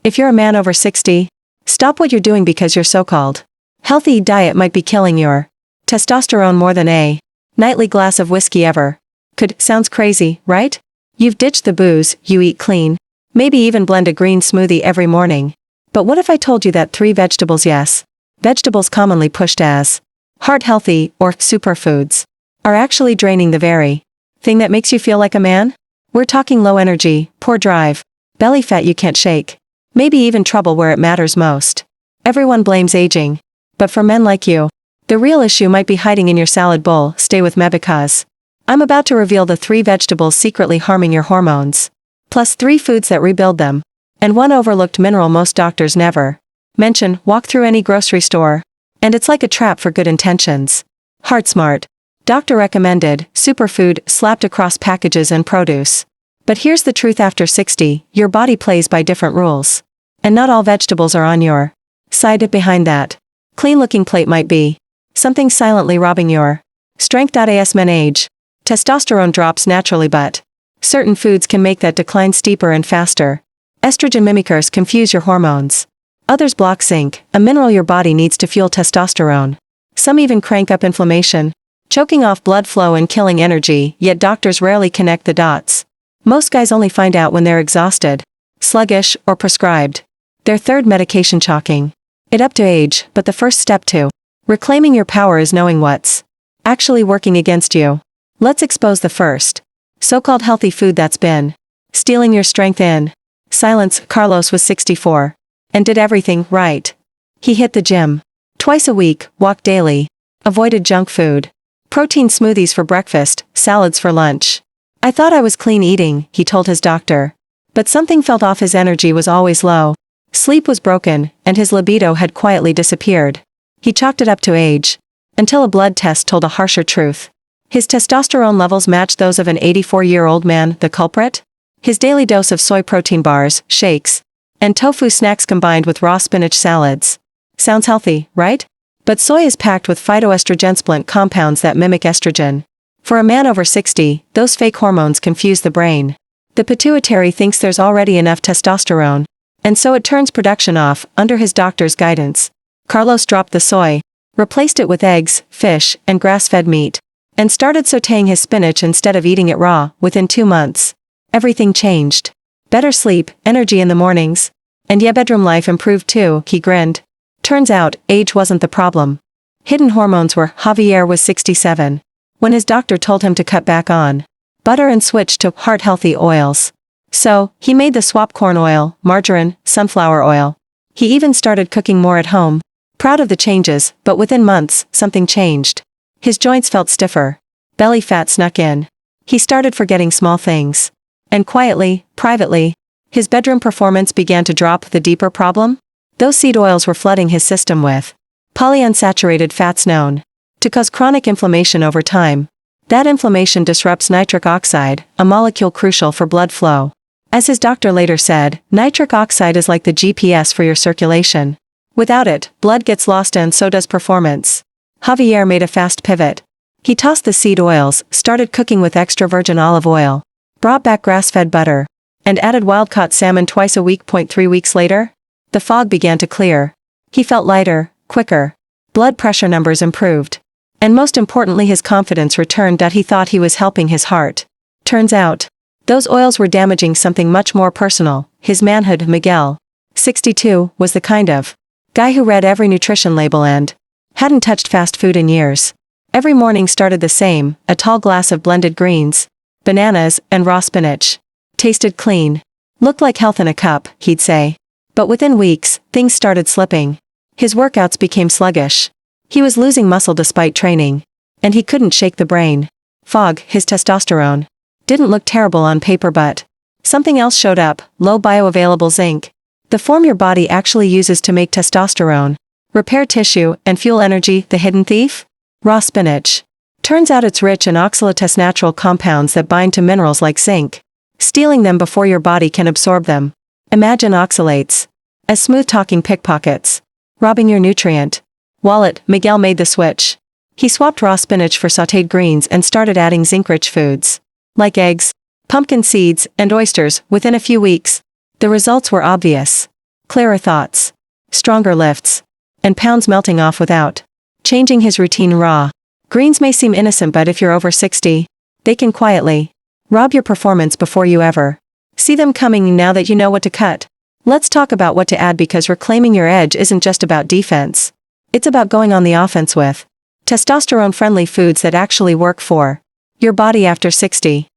If you're a man over 60, stop what you're doing because your so-called healthy diet might be killing your testosterone more than a nightly glass of whiskey ever could. Sounds crazy, right? You've ditched the booze, you eat clean, maybe even blend a green smoothie every morning. But what if I told you that 3 vegetables, yes, vegetables commonly pushed as heart-healthy or superfoods, are actually draining the very thing that makes you feel like a man? We're talking low energy, poor drive, belly fat you can't shake, maybe even trouble where it matters most. Everyone blames aging. But for men like you, the real issue might be hiding in your salad bowl. Stay with me because I'm about to reveal the 3 vegetables secretly harming your hormones, plus 3 foods that rebuild them, and one overlooked mineral most doctors never mention. Walk through any grocery store, and it's like a trap for good intentions. Heart Smart, doctor recommended, superfood slapped across packages and produce. But here's the truth: after 60, your body plays by different rules. And not all vegetables are on your side. Behind that clean-looking plate might be something silently robbing your strength. As men age, testosterone drops naturally, but certain foods can make that decline steeper and faster. Estrogen mimickers confuse your hormones. Others block zinc, a mineral your body needs to fuel testosterone. Some even crank up inflammation, choking off blood flow and killing energy, yet doctors rarely connect the dots. Most guys only find out when they're exhausted, sluggish, or prescribed their 3rd medication, chalking it up to age. But the first step to reclaiming your power is knowing what's actually working against you. Let's expose the first so-called healthy food that's been stealing your strength in silence. Carlos was 64 and did everything right. He hit the gym twice a week, walked daily, avoided junk food, protein smoothies for breakfast, salads for lunch. I thought I was clean eating, he told his doctor. But something felt off. His energy was always low. Sleep was broken, and his libido had quietly disappeared. He chalked it up to age, until a blood test told a harsher truth. His testosterone levels matched those of an 84-year-old man. The culprit? His daily dose of soy protein bars, shakes, and tofu snacks combined with raw spinach salads. Sounds healthy, right? But soy is packed with phytoestrogen compounds that mimic estrogen. For a man over 60, those fake hormones confuse the brain. The pituitary thinks there's already enough testosterone, and so it turns production off. Under his doctor's guidance, Carlos dropped the soy, replaced it with eggs, fish, and grass-fed meat, and started sautéing his spinach instead of eating it raw. Within 2 months, everything changed. Better sleep, energy in the mornings, and yeah, bedroom life improved too. He grinned. Turns out, age wasn't the problem. Hidden hormones were. Javier was 67 when his doctor told him to cut back on butter and switch to heart-healthy oils. So, he made the swap: corn oil, margarine, sunflower oil. He even started cooking more at home. Proud of the changes, but within months, something changed. His joints felt stiffer. Belly fat snuck in. He started forgetting small things. And quietly, privately, his bedroom performance began to drop. The deeper problem? Those seed oils were flooding his system with polyunsaturated fats known to cause chronic inflammation over time. That inflammation disrupts nitric oxide, a molecule crucial for blood flow. As his doctor later said, nitric oxide is like the GPS for your circulation. Without it, blood gets lost and so does performance. Javier made a fast pivot. He tossed the seed oils, started cooking with extra virgin olive oil, brought back grass-fed butter, and added wild-caught salmon twice a week. 3 weeks later, the fog began to clear. He felt lighter, quicker. Blood pressure numbers improved. And most importantly, his confidence returned. He thought he was helping his heart. Turns out, those oils were damaging something much more personal, his manhood. Miguel, 62, was the kind of guy who read every nutrition label and hadn't touched fast food in years. Every morning started the same: a tall glass of blended greens, bananas, and raw spinach. Tasted clean. Looked like health in a cup, he'd say. But within weeks, things started slipping. His workouts became sluggish. He was losing muscle despite training. And he couldn't shake the brain fog. His testosterone didn't look terrible on paper, but something else showed up: low bioavailable zinc. The form your body actually uses to make testosterone, repair tissue, and fuel energy. The hidden thief? Raw spinach. Turns out it's rich in oxalates, natural compounds that bind to minerals like zinc, stealing them before your body can absorb them. Imagine oxalates as smooth-talking pickpockets, robbing your nutrient wallet. Miguel made the switch. He swapped raw spinach for sautéed greens and started adding zinc-rich foods, like eggs, pumpkin seeds, and oysters. Within a few weeks, the results were obvious. clearer thoughts, stronger lifts, and pounds melting off without changing his routine. Raw greens may seem innocent, but if you're over 60, they can quietly rob your performance before you ever see them coming. Now that you know what to cut, let's talk about what to add, because reclaiming your edge isn't just about defense. It's about going on the offense with testosterone-friendly foods that actually work for your body after 60.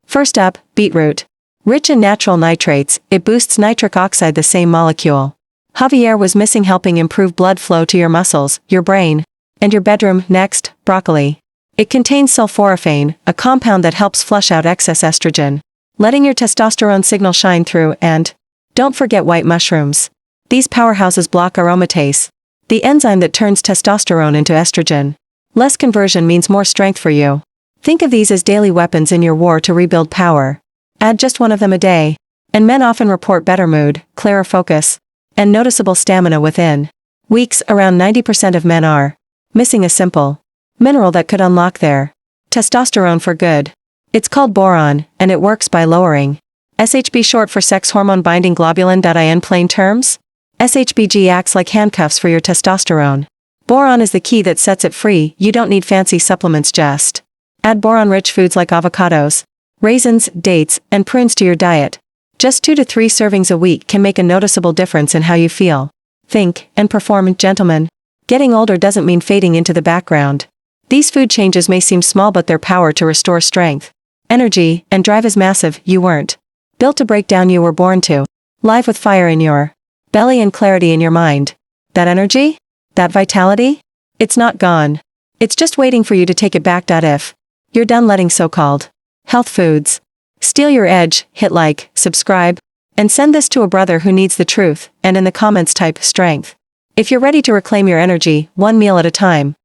First up, beetroot. Rich in natural nitrates, it boosts nitric oxide, the same molecule Javier was missing, helping improve blood flow to your muscles, your brain, and your bedroom. Next, broccoli. It contains sulforaphane, a compound that helps flush out excess estrogen, letting your testosterone signal shine through. And don't forget white mushrooms. These powerhouses block aromatase, the enzyme that turns testosterone into estrogen. Less conversion means more strength for you. Think of these as daily weapons in your war to rebuild power. Add just one of them a day, and men often report better mood, clearer focus, and noticeable stamina within weeks. Around 90% of men are missing a simple mineral that could unlock their testosterone for good. It's called boron, and it works by lowering SHB, short for sex hormone binding globulin. In plain terms, SHBG acts like handcuffs for your testosterone. Boron is the key that sets it free. You don't need fancy supplements, just add boron-rich foods like avocados, raisins, dates, and prunes to your diet. Just 2 to 3 servings a week can make a noticeable difference in how you feel, think, and perform. Gentlemen, getting older doesn't mean fading into the background. These food changes may seem small, but their power to restore strength, energy, and drive is massive. You weren't built to break down, you were born to live with fire in your belly and clarity in your mind. That energy? That vitality? It's not gone. It's just waiting for you to take it back. If you're done letting so-called health foods steal your edge, hit like, subscribe, and send this to a brother who needs the truth, and in the comments type strength if you're ready to reclaim your energy, one meal at a time.